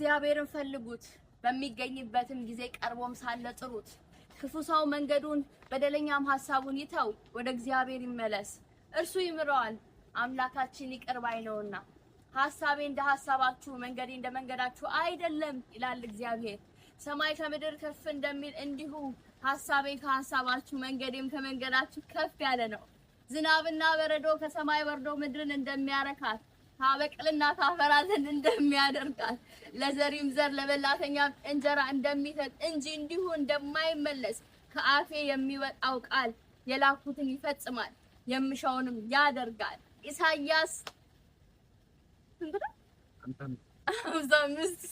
እግዚአብሔርን ፈልጉት በሚገኝበትም ጊዜ ቀርቦም ሳለ ጥሩት። ክፉ ሰው መንገዱን በደለኛም ሐሳቡን ይተው፣ ወደ እግዚአብሔር ይመለስ፣ እርሱ ይምረዋል። አምላካችን ይቅር ባይ ነውና። ሐሳቤ እንደ ሐሳባችሁ መንገዴ እንደ መንገዳችሁ አይደለም ይላል እግዚአብሔር። ሰማይ ከምድር ከፍ እንደሚል እንዲሁ ሐሳቤ ከሐሳባችሁ መንገዴም ከመንገዳችሁ ከፍ ያለ ነው። ዝናብና በረዶ ከሰማይ ወርዶ ምድርን እንደሚያረካት ታበቅልና ታፈራ ዘንድ እንደሚያደርጋት ለዘሪም ዘር ለበላተኛም እንጀራ እንደሚሰጥ እንጂ እንዲሁ እንደማይመለስ ከአፌ የሚወጣው ቃል የላኩትን ይፈጽማል፣ የምሻውንም ያደርጋል። ኢሳይያስ 55